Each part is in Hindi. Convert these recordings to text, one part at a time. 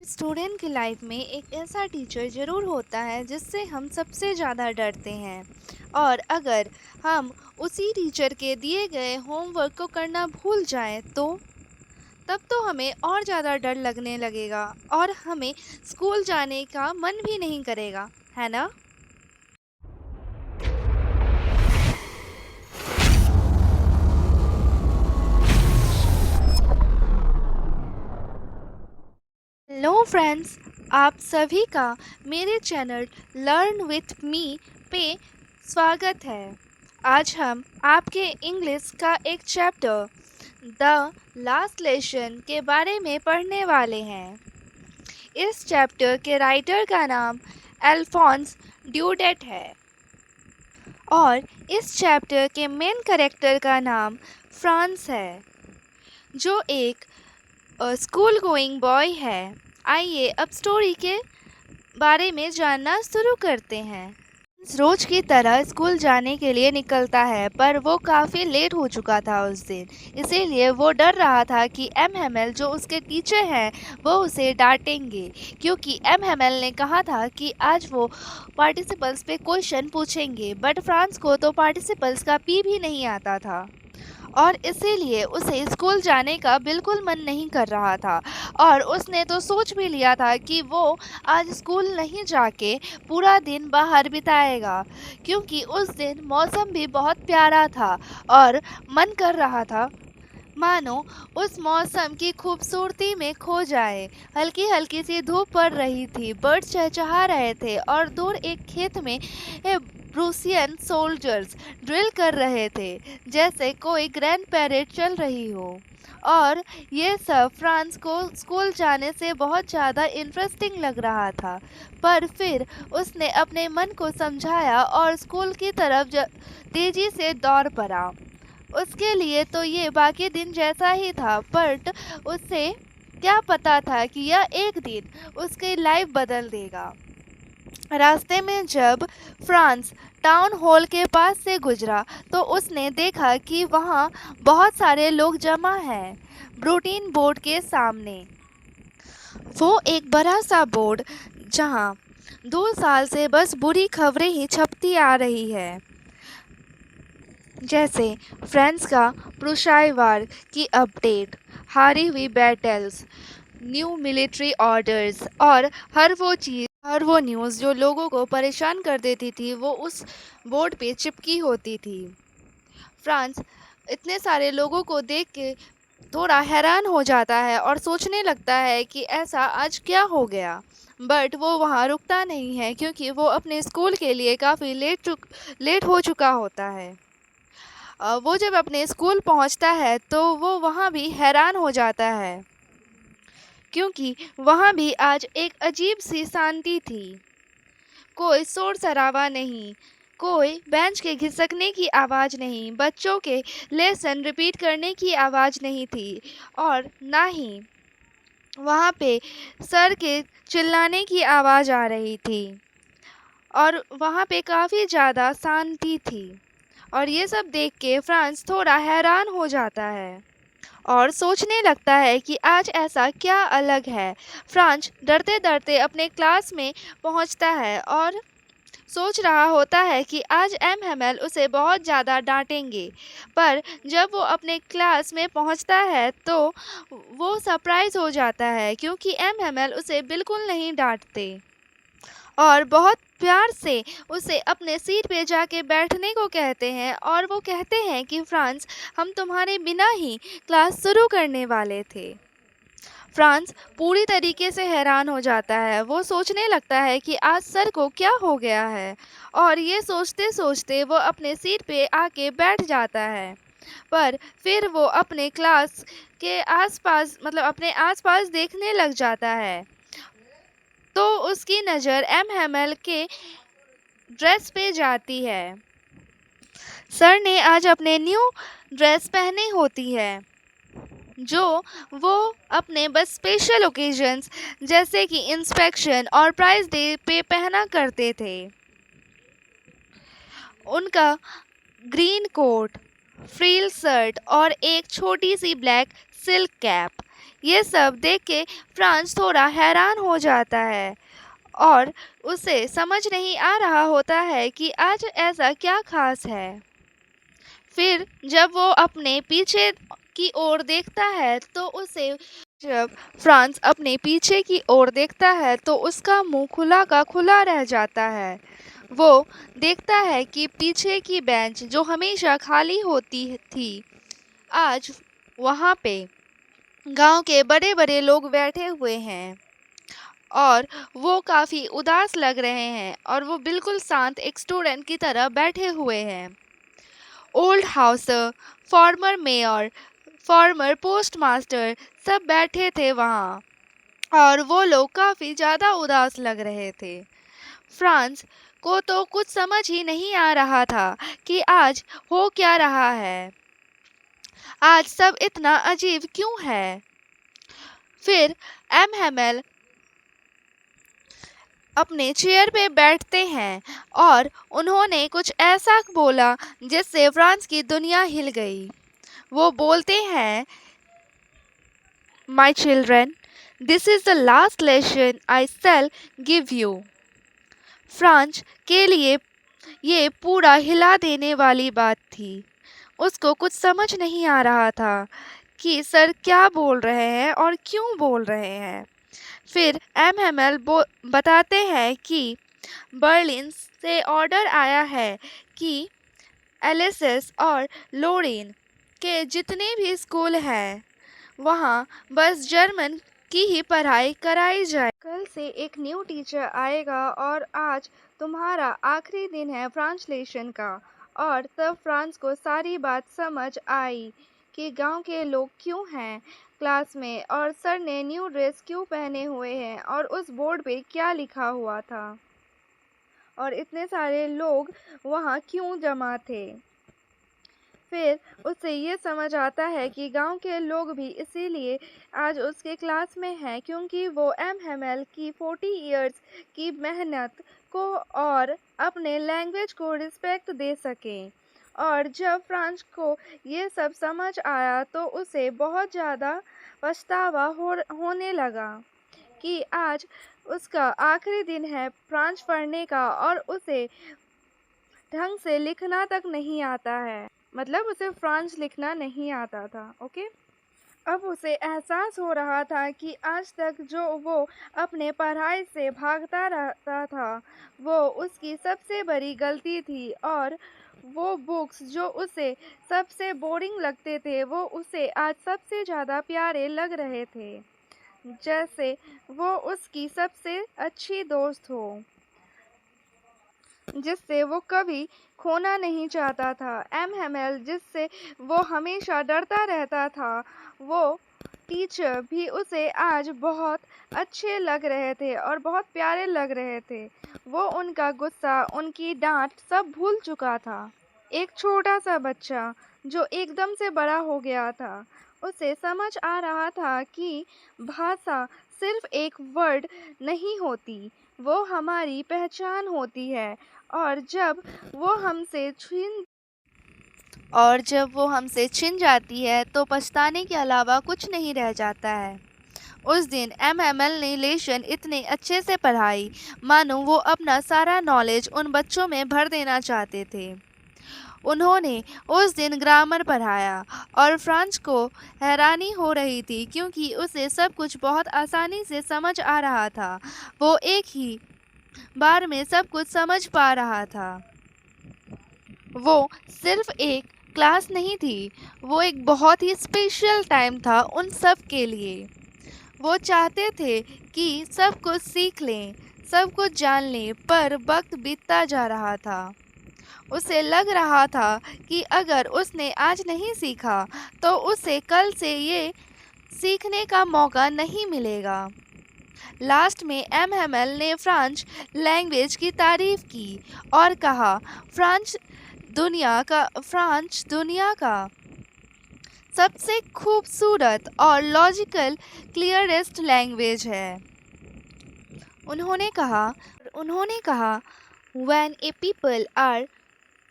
स्टूडेंट की लाइफ में एक ऐसा टीचर ज़रूर होता है जिससे हम सबसे ज़्यादा डरते हैं। और अगर हम उसी टीचर के दिए गए होमवर्क को करना भूल जाएं तो तब तो हमें और ज़्यादा डर लगने लगेगा और हमें स्कूल जाने का मन भी नहीं करेगा, है ना? हेलो फ्रेंड्स, आप सभी का मेरे चैनल लर्न विथ मी पे स्वागत है। आज हम आपके इंग्लिश का एक चैप्टर द लास्ट लेसन के बारे में पढ़ने वाले हैं। इस चैप्टर के राइटर का नाम अल्फोंस ड्यूडेट है और इस चैप्टर के मेन कैरेक्टर का नाम फ्रांस है, जो एक स्कूल गोइंग बॉय है। आइए अब स्टोरी के बारे में जानना शुरू करते हैं। रोज की तरह स्कूल जाने के लिए निकलता है, पर वो काफ़ी लेट हो चुका था उस दिन। इसीलिए वो डर रहा था कि एम हेमल जो उसके टीचर हैं वो उसे डांटेंगे, क्योंकि एम हेमल ने कहा था कि आज वो पार्टिसिपल्स पे क्वेश्चन पूछेंगे। बट फ्रांस को तो पार्टिसिपल्स का पी भी नहीं आता था और इसीलिए उसे स्कूल जाने का बिल्कुल मन नहीं कर रहा था। और उसने तो सोच भी लिया था कि वो आज स्कूल नहीं जाके पूरा दिन बाहर बिताएगा, क्योंकि उस दिन मौसम भी बहुत प्यारा था और मन कर रहा था मानो उस मौसम की खूबसूरती में खो जाए। हल्की हल्की सी धूप पड़ रही थी, बर्ड चहचहा रहे थे और दूर एक खेत में प्रूसियन सोल्जर्स ड्रिल कर रहे थे, जैसे कोई ग्रैंड पैरेड चल रही हो। और ये सब फ्रांस को स्कूल जाने से बहुत ज़्यादा इंटरेस्टिंग लग रहा था। पर फिर उसने अपने मन को समझाया और स्कूल की तरफ तेजी से दौड़ पड़ा। उसके लिए तो ये बाकी दिन जैसा ही था, बट उसे क्या पता था कि यह एक दिन उसकी लाइफ बदल देगा। रास्ते में जब फ्रांस टाउन हॉल के पास से गुजरा तो उसने देखा कि वहाँ बहुत सारे लोग जमा हैं ब्रूटीन बोर्ड के सामने। वो एक बड़ा सा बोर्ड जहाँ 2 साल से बस बुरी खबरें ही छपती आ रही है, जैसे फ्रांस का प्रूशाइवार की अपडेट, हारी हुई बैटल्स, न्यू मिलिट्री ऑर्डर्स और हर वो न्यूज़ जो लोगों को परेशान कर देती थी वो उस बोर्ड पे चिपकी होती थी। फ्रांस इतने सारे लोगों को देख के थोड़ा हैरान हो जाता है और सोचने लगता है कि ऐसा आज क्या हो गया। बट वो वहाँ रुकता नहीं है, क्योंकि वो अपने स्कूल के लिए काफ़ी लेट हो चुका होता है। वो जब अपने स्कूल पहुंचता है तो वो वहाँ भी हैरान हो जाता है, क्योंकि वहाँ भी आज एक अजीब सी शांति थी। कोई शोर शराबा नहीं, कोई बेंच के घिसकने की आवाज़ नहीं, बच्चों के लेसन रिपीट करने की आवाज़ नहीं थी और ना ही वहाँ पे सर के चिल्लाने की आवाज़ आ रही थी। और वहाँ पे काफ़ी ज़्यादा शांति थी। और ये सब देख के फ्रांस थोड़ा हैरान हो जाता है और सोचने लगता है कि आज ऐसा क्या अलग है। फ्रांस डरते डरते अपने क्लास में पहुंचता है और सोच रहा होता है कि आज एम हेमल उसे बहुत ज़्यादा डांटेंगे। पर जब वो अपने क्लास में पहुंचता है तो वो सरप्राइज़ हो जाता है, क्योंकि एम हेमल उसे बिल्कुल नहीं डांटते और बहुत प्यार से उसे अपने सीट पे जाके बैठने को कहते हैं। और वो कहते हैं कि फ्रांस, हम तुम्हारे बिना ही क्लास शुरू करने वाले थे। फ्रांस पूरी तरीके से हैरान हो जाता है। वो सोचने लगता है कि आज सर को क्या हो गया है, और ये सोचते सोचते वो अपने सीट पे आके बैठ जाता है। पर फिर वो अपने क्लास के आसपास मतलब अपने आसपास देखने लग जाता है, तो उसकी नज़र एम हेमल के ड्रेस पे जाती है। सर ने आज अपने न्यू ड्रेस पहनी होती है, जो वो अपने बस स्पेशल ओकेजन्स जैसे कि इंस्पेक्शन और प्राइज डे पे पहना करते थे। उनका ग्रीन कोट, फ्रिल शर्ट और एक छोटी सी ब्लैक सिल्क कैप, ये सब देख के फ्रांस थोड़ा हैरान हो जाता है और उसे समझ नहीं आ रहा होता है कि आज ऐसा क्या खास है। फिर जब वो अपने पीछे की ओर देखता है तो उसे जब फ्रांस अपने पीछे की ओर देखता है तो उसका मुंह खुला का खुला रह जाता है। वो देखता है कि पीछे की बेंच जो हमेशा खाली होती थी, आज वहाँ पे गांव के बड़े बड़े लोग बैठे हुए हैं और वो काफ़ी उदास लग रहे हैं और वो बिल्कुल शांत एक स्टूडेंट की तरह बैठे हुए हैं। Old Hauser, farmer mayor, farmer postmaster सब बैठे थे वहाँ और वो लोग काफ़ी ज़्यादा उदास लग रहे थे। फ्रांस को तो कुछ समझ ही नहीं आ रहा था कि आज हो क्या रहा है, आज सब इतना अजीब क्यों है। फिर एम हेमल अपने चेयर पे बैठते हैं और उन्होंने कुछ ऐसा बोला जिससे फ्रांस की दुनिया हिल गई। वो बोलते हैं, my children, this is the last lesson I shell give you. France के लिए ये पूरा हिला देने वाली बात थी। उसको कुछ समझ नहीं आ रहा था कि सर क्या बोल रहे हैं और क्यों बोल रहे हैं। फिर एम हेमल बताते हैं कि बर्लिन से ऑर्डर आया है कि एलएसएस और लोरेन के जितने भी स्कूल हैं वहाँ बस जर्मन की ही पढ़ाई कराई जाए। कल से एक न्यू टीचर आएगा और आज तुम्हारा आखिरी दिन है ट्रांसलेशन का। और तब फ्रांस को सारी बात समझ आई कि गांव के लोग क्यों हैं क्लास में और सर ने न्यू ड्रेस क्यों पहने हुए हैं और उस बोर्ड पे क्या लिखा हुआ था और इतने सारे लोग वहाँ क्यों जमा थे। फिर उसे ये समझ आता है कि गांव के लोग भी इसीलिए आज उसके क्लास में हैं क्योंकि वो एम हेमल की 40 इयर्स की मेहनत को और अपने लैंग्वेज को रिस्पेक्ट दे सकें। और जब फ्रांस को ये सब समझ आया तो उसे बहुत ज़्यादा पछतावा होने लगा कि आज उसका आखिरी दिन है फ्रांस पढ़ने का और उसे ढंग से लिखना तक नहीं आता है, मतलब उसे फ्रांस लिखना नहीं आता था। ओके, अब उसे एहसास हो रहा था कि आज तक जो वो अपने पढ़ाई से भागता रहता था वो उसकी सबसे बड़ी गलती थी और वो बुक्स जो उसे सबसे बोरिंग लगते थे वो उसे आज सबसे ज़्यादा प्यारे लग रहे थे, जैसे वो उसकी सबसे अच्छी दोस्त हो जिससे वो कभी खोना नहीं चाहता था। एम हेमल जिससे वो हमेशा डरता रहता था, वो टीचर भी उसे आज बहुत अच्छे लग रहे थे और बहुत प्यारे लग रहे थे। वो उनका गुस्सा, उनकी डांट सब भूल चुका था। एक छोटा सा बच्चा जो एकदम से बड़ा हो गया था, उसे समझ आ रहा था कि भाषा सिर्फ एक वर्ड नहीं होती, वो हमारी पहचान होती है। और जब वो हमसे छीन और जब वो हमसे छिन जाती है तो पछताने के अलावा कुछ नहीं रह जाता है। उस दिन एमएमएल ने लेशन इतने अच्छे से पढ़ाई मानो वो अपना सारा नॉलेज उन बच्चों में भर देना चाहते थे। उन्होंने उस दिन ग्रामर पढ़ाया और फ्रांस को हैरानी हो रही थी क्योंकि उसे सब कुछ बहुत आसानी से समझ आ रहा था। वो एक ही बार में सब कुछ समझ पा रहा था। वो सिर्फ एक क्लास नहीं थी, वो एक बहुत ही स्पेशल टाइम था उन सब के लिए। वो चाहते थे कि सब कुछ सीख लें, सब कुछ जान लें, पर वक्त बीतता जा रहा था। उसे लग रहा था कि अगर उसने आज नहीं सीखा तो उसे कल से ये सीखने का मौका नहीं मिलेगा। लास्ट में एम हेमल ने फ्रेंच लैंग्वेज की तारीफ की और कहा, फ्रेंच दुनिया का सबसे खूबसूरत और लॉजिकल क्लियरेस्ट लैंग्वेज है। उन्होंने कहा when a people are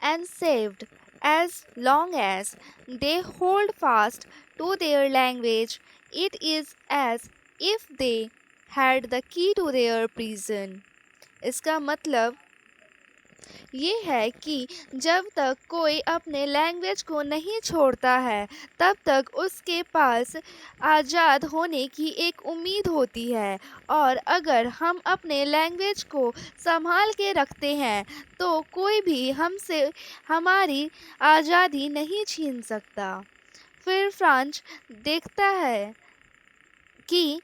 enslaved, as long as they hold fast to their language, It is as if they had the key to their prison. इसका मतलब ये है कि जब तक कोई अपने लैंग्वेज को नहीं छोड़ता है तब तक उसके पास आज़ाद होने की एक उम्मीद होती है, और अगर हम अपने लैंग्वेज को संभाल के रखते हैं तो कोई भी हमसे हमारी आज़ादी नहीं छीन सकता। फिर फ्रांच देखता है कि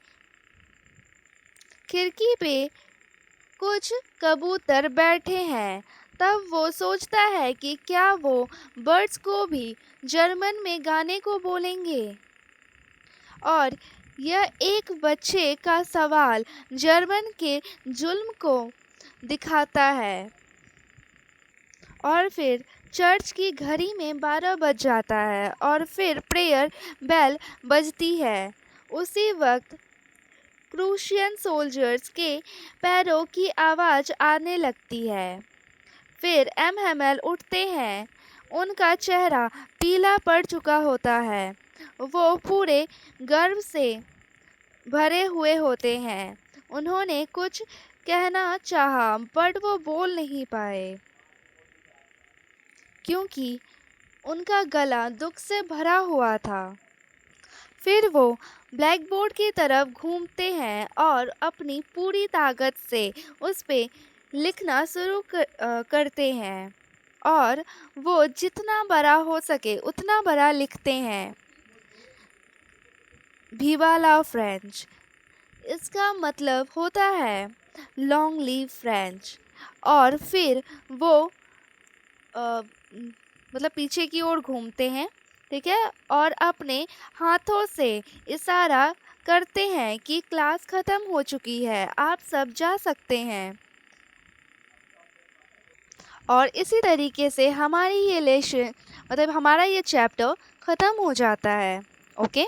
खिड़की पे कुछ कबूतर बैठे हैं। तब वो सोचता है कि क्या वो बर्ड्स को भी जर्मन में गाने को बोलेंगे, और यह एक बच्चे का सवाल जर्मन के जुल्म को दिखाता है। और फिर चर्च की घड़ी में 12 बज जाता है और फिर प्रेयर बेल बजती है। उसी वक्त क्रूशियन सोल्जर्स के पैरों की आवाज़ आने लगती है। फिर एम हैमेल उठते हैं। उनका चेहरा पीला पड़ चुका होता है। वो पूरे गर्व से भरे हुए होते हैं। उन्होंने कुछ कहना चाहा बट वो बोल नहीं पाए क्योंकि उनका गला दुख से भरा हुआ था। फिर वो ब्लैक बोर्ड की तरफ घूमते हैं और अपनी पूरी ताकत से उस पे लिखना शुरू करते हैं, और वो जितना बड़ा हो सके उतना बड़ा लिखते हैं। विवा ला फ्रेंच, इसका मतलब होता है लॉन्ग लिव फ्रेंच। और फिर वो मतलब पीछे की ओर घूमते हैं, ठीक है, और अपने हाथों से इशारा करते हैं कि क्लास ख़त्म हो चुकी है, आप सब जा सकते हैं। और इसी तरीके से हमारी ये लेसन मतलब हमारा ये चैप्टर ख़त्म हो जाता है। ओके,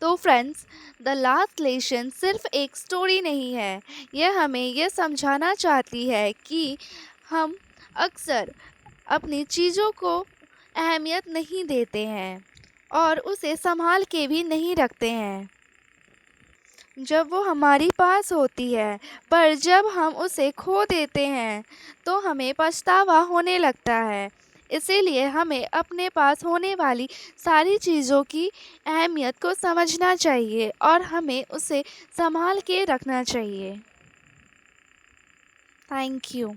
तो फ्रेंड्स, द लास्ट लेसन सिर्फ एक स्टोरी नहीं है, यह हमें यह समझाना चाहती है कि हम अक्सर अपनी चीज़ों को अहमियत नहीं देते हैं और उसे संभाल के भी नहीं रखते हैं जब वो हमारी पास होती है, पर जब हम उसे खो देते हैं तो हमें पछतावा होने लगता है। इसीलिए हमें अपने पास होने वाली सारी चीज़ों की अहमियत को समझना चाहिए और हमें उसे संभाल के रखना चाहिए। Thank you.